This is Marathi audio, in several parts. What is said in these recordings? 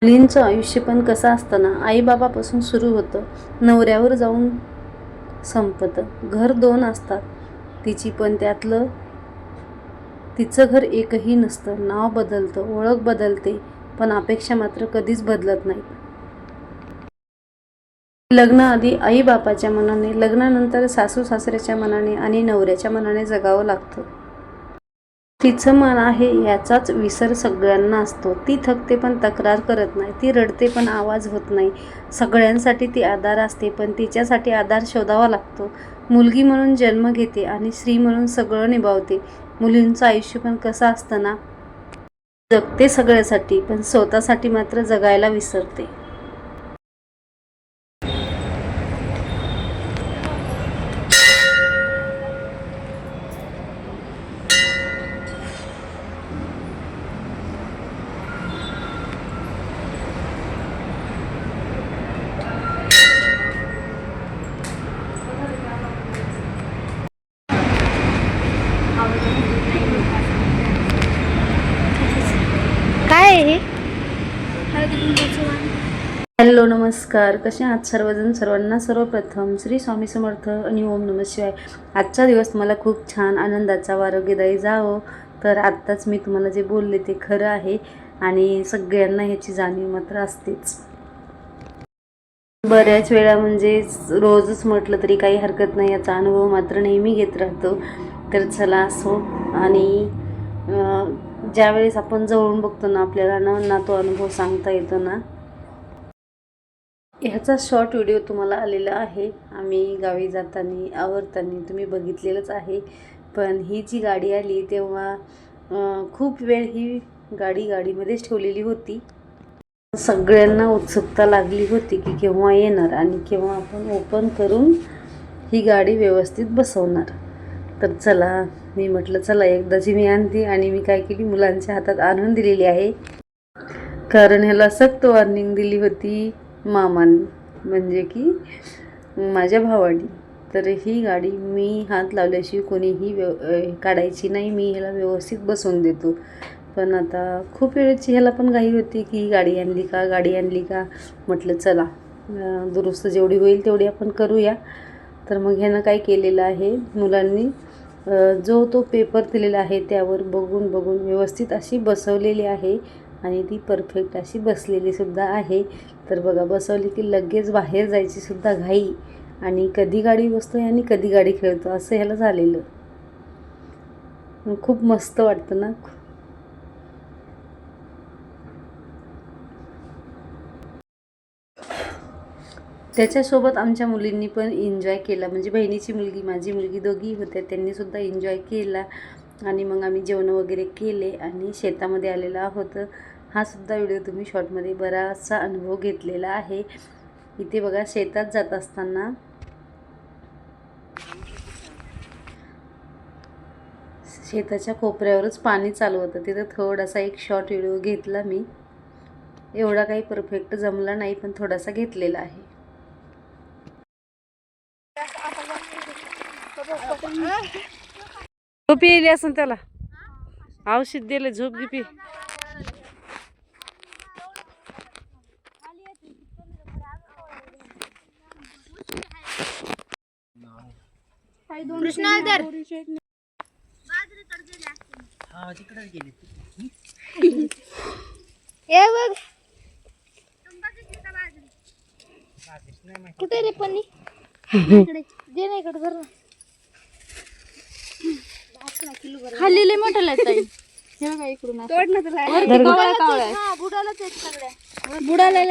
मुलींचं आयुष्य पण कसं असतं ना, आईबाबापासून सुरू होतं, नवऱ्यावर जाऊन संपतं. घर दोन असतात तिची, पण त्यातलं तिचं घर एकही नसतं. नाव बदलतं, ओळख बदलते, पण अपेक्षा मात्र कधीच बदलत नाही. लग्नाआधी आई-बापाच्या मनाने, लग्नानंतर सासू-सासऱ्याच्या मनाने आणि नवऱ्याच्या मनाने जगावं लागतं. तिचं मन आहे याचाच विसर सगळ्यांना असतो. ती थकते पण तक्रार करत नाही. ती रडते पण आवाज होत नाही. सगळ्यांसाठी ती आधार असते, पण तिच्यासाठी आधार शोधावा लागतो. मुलगी म्हणून जन्म घेते आणि स्त्री म्हणून सगळं निभावते. मुलींचं आयुष्य पण कसं असतं ना, जगते सगळ्यासाठी, पण स्वतःसाठी मात्र जगायला विसरते. काय आहे हे? हॅलो, नमस्कार. कसे आहात सर्वजण? सर्वांना सर्वप्रथम श्री स्वामी समर्थ आणि ओम नमः शिवाय. आजचा दिवस तुम्हाला खूप छान आनंदाचा व आरोग्यदायी जावो. तर आत्ताच मी तुम्हाला जे बोलले ते खरं आहे आणि सगळ्यांना ह्याची जाणीव मात्र असतेच. बऱ्याच वेळा म्हणजे रोजच म्हटलं तरी काही हरकत नाही, याचा अनुभव मात्र नेहमी घेत राहतो. तर चला असो. आणि ज्यावेळेस आपण जवळून बघतो ना, आपल्याला ना तो अनुभव सांगता येतो ना. ह्याचा शॉर्ट व्हिडिओ तुम्हाला आलेला आहे. आम्ही गावी जाताना आवरताना तुम्ही बघितलेलंच आहे. पण ही जी गाडी आली तेव्हा खूप वेळ ही गाडीमध्येच ठेवलेली होती. सगळ्यांना उत्सुकता लागली होती की केव्हा येणार आणि केव्हा आपण ओपन करून ही गाडी व्यवस्थित बसवणार. तर चला, मी म्हटलं चला एकदाची मी आणते. आणि मी काय केली, मुलांच्या हातात आणून दिलेली आहे. कारण ह्याला सक्त वॉर्निंग दिली होती मामांनी, म्हणजे की माझ्या भावानी. तर ही गाडी मी हात लावल्याशिवाय कोणीही काढायची नाही, मी ह्याला व्यवस्थित बसवून देतो. पण आता खूप वेळेची ह्याला पण घाई होती की गाडी आणली का. म्हटलं चला दुरुस्त जेवढी होईल तेवढी आपण करूया. तर मग ह्यानं काय केलेलं आहे, मुलांनी जो तो पेपर दिलेला आहे त्यावर बघून व्यवस्थित अशी बसवलेली आहे आणि ती परफेक्ट अशी बसलेली सुद्धा आहे. तर बघा, बसवली की लगेच बाहेर जायची सुद्धा घाई, आणि कधी गाडी बसतोय आणि कधी गाडी खेळतो असं ह्याला झालेलं. खूप मस्त वाटतं ना. त्याच्यासोबत आमच्या मुलींनी पण एन्जॉय केला, म्हणजे बहिणीची मुलगी, माझी मुलगी, दोघी होत्या, त्यांनीसुद्धा एन्जॉय केला. आणि मग आम्ही जेवण वगैरे केले आणि शेतामध्ये आलेलो आहोत. हा सुद्धा व्हिडिओ तुम्ही शॉर्टमध्ये बराचसा अनुभव घेतलेला आहे. इथे बघा, शेतात जात असताना शेताच्या कोपऱ्यावरच पाणी चालू होतं. तिथं थोडासा एक शॉर्ट व्हिडिओ घेतला मी. एवढा काही परफेक्ट जमला नाही, पण थोडासा घेतलेला आहे. झोप येईल असं त्याला औषध दिले, झोप गिपी. कुठे रे पन्नी? दे ना इकडे, धर. खाल्लेले मोठं लागतंय. हे बघा इकडून तोड ना तुला. बुडाला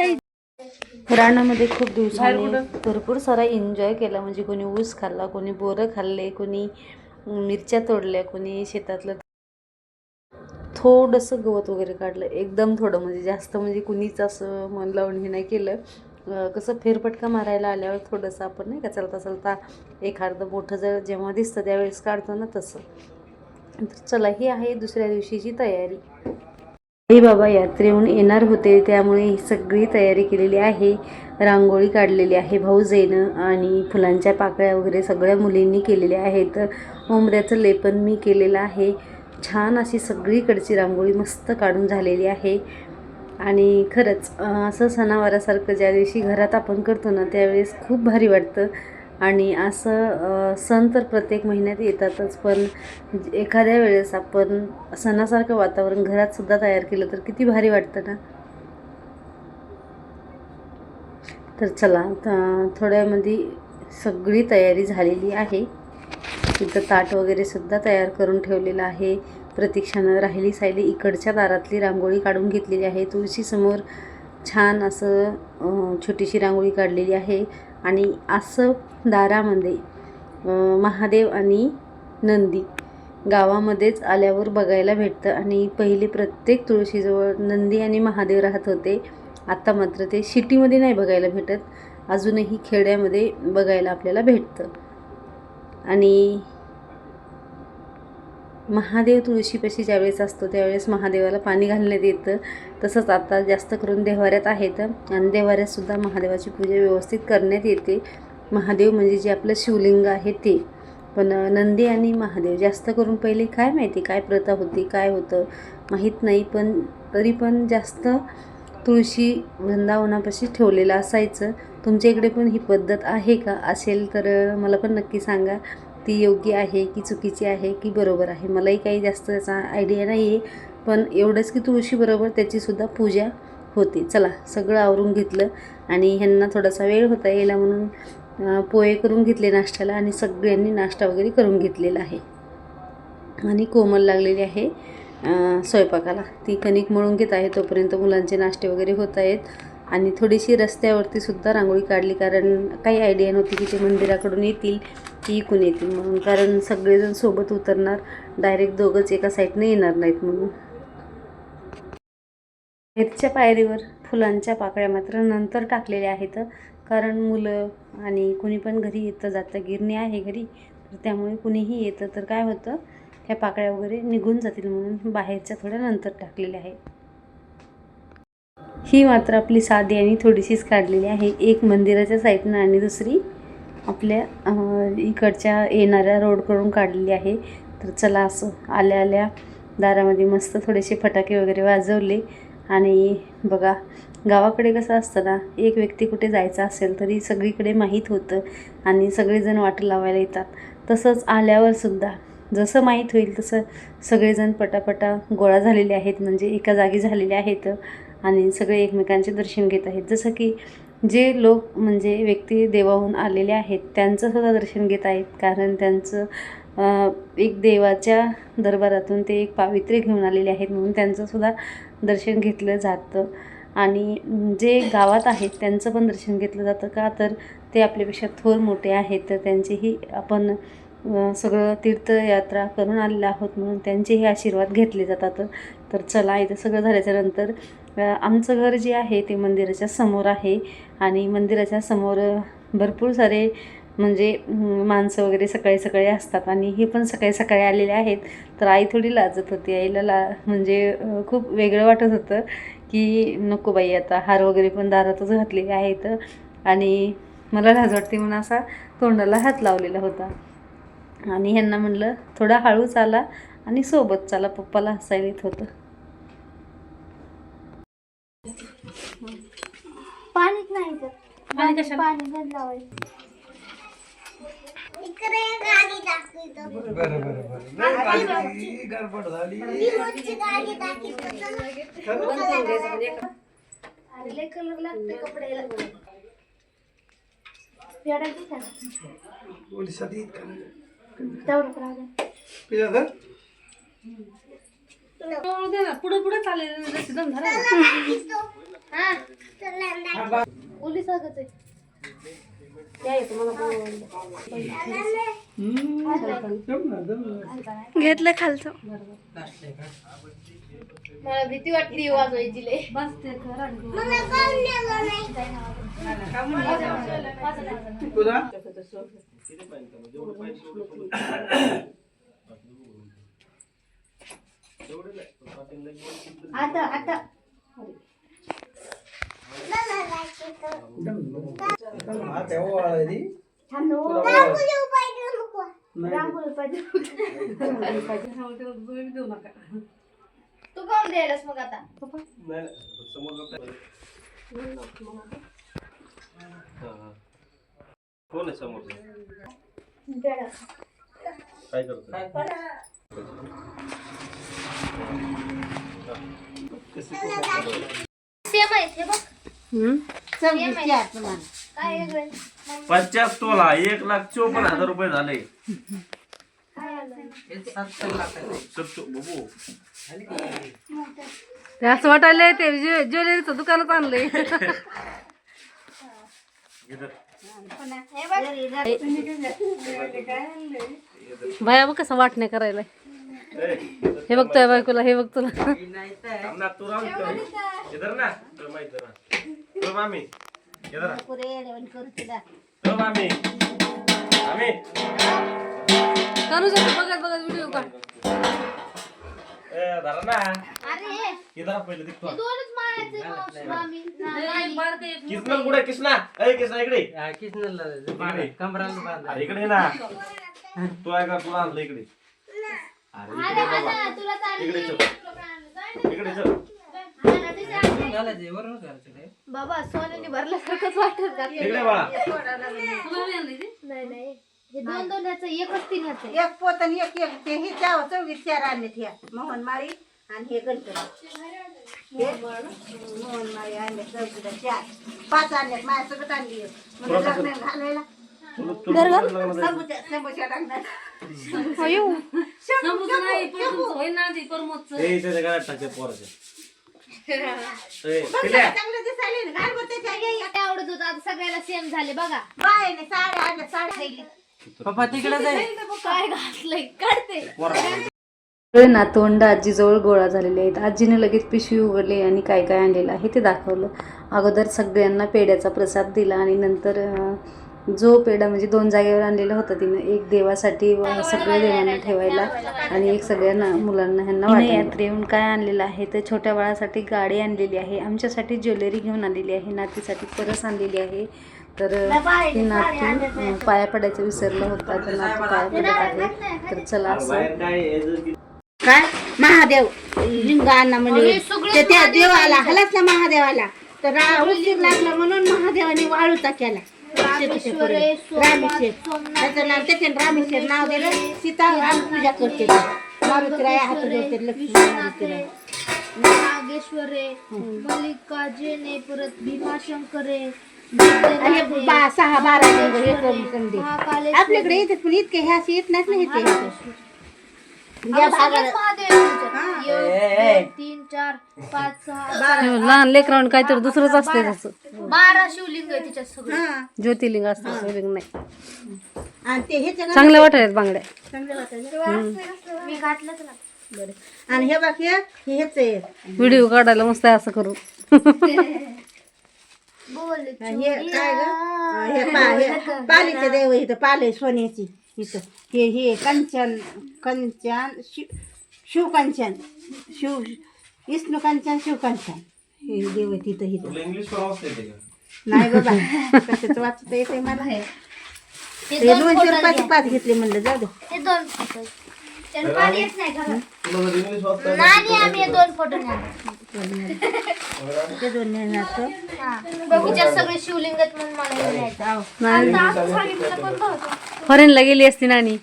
रानामध्ये खूप दिवसांनी भरपूर सारा एन्जॉय केला. म्हणजे कोणी ऊस खाल्ला, कोणी बोरं खाल्ले, कोणी मिरच्या तोडल्या, कोणी शेतातलं थोडंसं गवत वगैरे काढलं. एकदम थोडं, म्हणजे जास्त म्हणजे कुणीच असं मन लावून हे नाही केलं. कसं फेरफटका मारायला आल्यावर थोडंसं आपण नाही का, चलता एखादं मोठं जर जेव्हा दिसतं त्यावेळेस काढतो ना, तसं. तर चला, ही आहे दुसऱ्या दिवशीची तयारी. आई बाबा यात्रेहून येणार होते, त्यामुळे ही सगळी तयारी केलेली आहे. रांगोळी काढलेली आहे भाऊजाईनं, आणि फुलांच्या पाकळ्या वगैरे सगळ्या मुलींनी केलेल्या आहेत. उंबऱ्याचं लेपन मी केलेलं आहे. छान अशी सगळीकडची रांगोळी मस्त काढून झालेली आहे. आणि खरंच असं सणावारासारखं ज्या दिवशी घरात आपण करतो ना त्यावेळेस खूप भारी वाटतं. आणि असं सण तर प्रत्येक महिन्यात येतातच, पण एखाद्या वेळेस आपण सणासारखं वातावरण घरातसुद्धा तयार केलं तर किती भारी वाटतं ना. तर चला थोड्यामध्ये सगळी तयारी झालेली आहे. इथं ताट वगैरे सुद्धा तयार करून ठेवलेलं आहे. प्रतीक्षानं राहिली सायली इकडच्या दारातली रांगोळी काढून घेतलेली आहे. तुळशीसमोर छान असं छोटीशी रांगोळी काढलेली आहे. आणि असं दारामध्ये महादेव आणि नंदी गावामध्येच आल्यावर बघायला भेटतं. आणि पहिले प्रत्येक तुळशीजवळ नंदी आणि महादेव राहत होते. आत्ता मात्र ते सिटीमध्ये नाही बघायला भेटत, अजूनही खेड्यामध्ये बघायला आपल्याला भेटतं. आणि महादेव तुळशीपाशी ज्यावेळेस असतो त्यावेळेस महादेवाला पाणी घालण्यात येतं. तसंच आता जास्त करून देव्हाऱ्यात आहेत आणि देव्हाऱ्यातसुद्धा महादेवाची पूजा व्यवस्थित करण्यात येते. महादेव म्हणजे जे आपलं शिवलिंग आहे ते. पण नंदी आणि महादेव जास्त करून पहिले काय माहिती काय प्रथा होती काय होतं माहीत नाही, पण तरी पण जास्त तुळशी वृंदावनापाशी ठेवलेलं असायचं. तुमच्या इकडे पण ही पद्धत आहे का? असेल तर मला पण नक्की सांगा. ती योग्य आहे की चुकीची आहे की बरोबर आहे? मलाही काही जास्त त्याचा आयडिया नाही आहे, पण एवढंच की तुळशीबरोबर त्याचीसुद्धा पूजा होते. चला सगळं आवरून घेतलं आणि ह्यांना थोडासा वेळ होता यायला म्हणून पोहे करून घेतले नाश्त्याला आणि सगळ्यांनी नाश्ता वगैरे करून घेतलेला आहे. आणि कोमल लागलेली आहे स्वयंपाकाला. ती कणिक मळून घेत आहे, तोपर्यंत मुलांचे नाश्ते वगैरे होत आहेत. आणि थोडीशी रस्त्यावरती सुद्धा रांगोळी काढली, कारण काही आयडिया नव्हती की ते मंदिराकडून येतील की इकडून येतील म्हणून, कारण सगळेजण सोबत उतरणार, डायरेक्ट दोघंच एका साईडने येणार नाहीत म्हणून. बाहेरच्या पायरीवर फुलांच्या पाकळ्या मात्र नंतर टाकलेल्या आहेत, कारण मुलं आणि कुणी पण घरी येतं जातं, गिरणी आहे घरी, तर त्यामुळे कुणीही येतं तर काय होतं ह्या पाकळ्या वगैरे निघून जातील म्हणून बाहेरच्या थोड्या नंतर टाकलेल्या आहेत. ही मात्र आपली साधी आणि थोडीशीच काढलेली आहे, एक मंदिराच्या साईडनं आणि दुसरी आपल्या इकडच्या येणाऱ्या रोडकडून काढलेली आहे. तर चला असं आल्या आल्या दारामध्ये मस्त थोडेसे फटाके वगैरे वाजवले. आणि बघा गावाकडे कसं असतं ना, एक व्यक्ती कुठे जायचा असेल तरी सगळीकडे माहीत होतं आणि सगळेजण वाट लावायला येतात. तसंच आल्यावर सुद्धा जसं माहीत होईल तसं सगळेजण पटापटा गोळा झालेले आहेत, म्हणजे एका जागी झालेले आहेत आणि सगळे एकमेकांचे दर्शन घेत आहेत. जसं की जे लोक म्हणजे व्यक्ती देवाहून आलेले आहेत त्यांचंसुद्धा दर्शन घेत आहेत, कारण त्यांचं एक देवाच्या दरबारातून ते एक पावित्र्य घेऊन आलेले आहेत म्हणून त्यांचंसुद्धा दर्शन घेतलं जातं. आणि जे गावात आहेत त्यांचं पण दर्शन घेतलं जातं, का तर ते आपल्यापेक्षा थोर मोठे आहेत, तर त्यांचेही आपण सगळं तीर्थयात्रा करून आलेलो आहोत म्हणून त्यांचेही आशीर्वाद घेतले जातात. तर चला इथं सगळं झाल्याच्यानंतर आमचं घर जे आहे ते मंदिराच्या समोर आहे आणि मंदिराच्या समोर भरपूर सारे म्हणजे माणसं वगैरे सकाळी सकाळी असतात आणि हे पण सकाळी सकाळी आलेले आहेत. तर आई थोडी लाजत होती, आईला म्हणजे खूप वेगळं वाटत होतं की नको बाई आता हार वगैरे पण दारातच घातलेले आहेत आणि मला लाज वाटते म्हणून असा तोंडाला हात लावलेला होता. आणि ह्यांना म्हणलं थोडा हळू चाला आणि सोबत चाला, पप्पाला हसायला येत होतं. पाणीच नाही तर पाणी कशाला? पाणी बंद लावायचं. इकडे गाडी दाखवतो. बरं गडबड झाली. गाडी दाखवतो. अरे कलर लागते कपड्याला. फेडायची का? पोलिसात येत का? तेवढं राहू पिझ्झा धर. पुढे पुढे चालेल पोलीस आगच आहे. घेतलं खालचं. मला भीती वाटली वाजवायची लय. तुला आता आता देऊ नका. तू काऊन द्यायलास मग आता नाही समोर कोण आहे समोर काय करतो सेम आहे हे बघ काय वेगळं 50 तोला 1,54,000 रुपये झाले. ते असं वाटायलंय ते ज्वेलरीचं दुकानात आणलंय. बाया बघ कसं वाटणे करायला. हे बघतोय बायकोला, हे बघ तुला. इधर ना तो मामी इधर तो मामी मामी करू शकतो बघत बघत व्हिडिओ का. धरा ना अरे इधर पहिले दिखतो हे दोनच मारायचे मामी किसना कुठे किसना किसना इकडे इकडे ना तू आहे का तुला आणलं इकडे. अरे अरे तुला इकडे चल इकडे चल बाबा सोन्याने भरल्यासारखंच वाटत का इकडे बाळा नाही नाही हे दोन दोन याचं एकच तीन याचं एक पोत आणि एक एक ते ही चाव चौघीत 4 आणलेत ह्या मोहनमाळी आणि हे गणपती मोहनमाळी आणले चौघीला 4 5 आणल्यात माझ्या सगळं आणली म्हणजे लग्नाला घालायला शंभूच्या लग्नात चांगलं दिसायला घाल बरं त्याच्या काय आवडत होतं आता सगळ्याला सेम झाले बघा बायने साड्या आणल्या साड्या खायली काय घातलंय काढते सगळे नातवंड आजीजवळ गोळा झालेले आहेत. आजीने लगेच पिशवी उघडली आणि काय काय आणलेलं आहे ते दाखवलं. अगोदर सगळ्यांना पेढ्याचा प्रसाद दिला आणि नंतर जो पेढा म्हणजे 2 जागेवर आणलेला होता तिनं, एक देवासाठी सगळ्या देवांना ठेवायला आणि एक सगळ्या मुलांना ह्यांना वाटायला. यात्रे येऊन काय आणलेलं आहे तर छोट्या बाळासाठी गाडी आणलेली आहे, आमच्यासाठी ज्वेलरी घेऊन आलेली आहे, नातीसाठी परस आणलेली आहे. तर ती नातू पाया पडायचं विसरलं होतं तर नातू पाया पडत आहे. तर चला असं काय महादेव लिंग आणा म्हणजे त्या देवाला हलाच ना महादेवाला तर उशीर लागला म्हणून महादेवाने वाळूचा केला. रामेश्वर त्याचं नाव त्याचे रामेश्वर नाव दिलं. सीता आणि पूजा करते मारुतीराय हात जोडते लक्ष्मी नागेश्वरे मल्लिकार्जुने परत भीमाशंकरे 6-12 हे करून संधी आपल्याकडे येतात पण इतके ह्या अशी येत नाहीत ना इथे या भागाला 3 4 5 6 लहान लेकरांना काहीतरी दुसरंच असते त्याचं. 12 शिवलिंग आहे तिच्यात सगळं ज्योतिर्लिंग असतं, शिवलिंग नाही. आणि ते ह्याच्या चांगल्या वाटायला बांगड्या. चांगले वाटायला मी घातलं तुला बरं. आणि हे बाकी हे हेच आहे व्हिडिओ काढायला मस्त आहे असं करू. बोल हे काय ग हे पालीचे देव इथं पाले सोन्याची इथं हे कंचन कंचन शिवकंचन शिव विष्णू कंचन शिवकंचन हे देव आहे तिथं इथं. इंग्लिश पण नाही बाबा कशाच वाचता येते मला हे 200 5 घेतले म्हणलं जाऊ दे. हे 2 फोटो त्याला पाणी येत नाही घरात तुला जर इंग्लिश वाचता नाही आम्ही 2 फोटो नाही ते 2 नेणार बघूच्या सगळे शिवलिंग आहेत म्हणून मला न्यायचं फॉरेनला गेली असती नानी.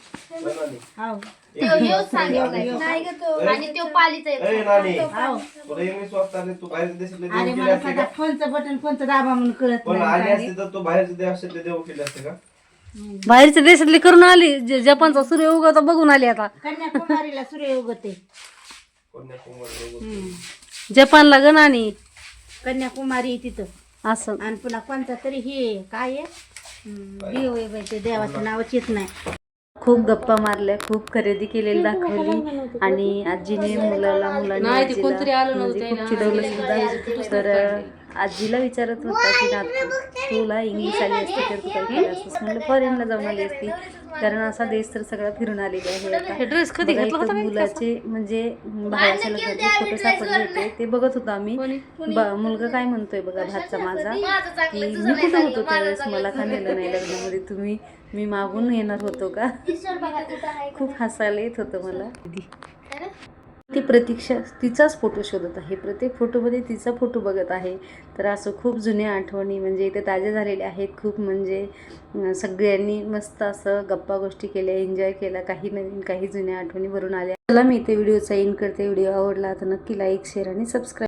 आणि तो पालीचा तुला इंग्लिश वाचता आणि तू बाहेरच्या देशातले देव आणि केले मला असते सगळं का? फोनचं बटन कोणतं दाबा म्हणून कळत पण आली नाही. असते तर तू बाहेरच्या देशातले देव केले असते का? बाहेरच्या देशातली करून आली. जपानचा सूर्य उगवता बघून आली आता. कन्याकुमारीला सूर्य उगवते. कन्याकुमारी जपानला ग नानी कन्याकुमारी तिथं असं. आणि पुन्हा कोणता तरी हे काय आहे देव आहे बाई, ते देवाचं नावच येत नाही. खूप गप्पा मारल्या, खूप खरेदी केलेली दाखवली आणि आजीने मुलांनी आजीला म्हणजे खूप चिडवलं सुद्धा. तर आजीला विचारत होता की नातू तुला इंग्लिश आली असती तर तू काय केलं असतंस. म्हणलं फॉरेनला जाऊन आली असती, कारण असा देश तर सगळा फिरून आलेला आहे. आता ड्रेस कधी मुलाचे म्हणजे भावाच्या लग्नाचे फोटो सापडले होते ते बघत होतो आम्ही. मुलगा काय म्हणतोय बघा भातचा माझा की मी कुठं होतो त्यावेळेस, मला का नेलं नाही लग्नामध्ये, मी मागून येणार होतो का. खूप हसायला येत होतं मला. ती प्रतीक्षा तिचाच फोटो शोधत आहे, प्रत्येक फोटोमध्ये तिचा फोटो बघत आहे. तर असं खूप जुन्या आठवणी म्हणजे इथे ताज्या झालेल्या आहेत. खूप म्हणजे सगळ्यांनी मस्त असं गप्पा गोष्टी केल्या, एन्जॉय केला, काही नवीन काही जुन्या आठवणी भरून आल्या. चला मी इथे व्हिडिओचा एंड करते. व्हिडिओ आवडला तर नक्की लाईक शेअर आणि सबस्क्राईब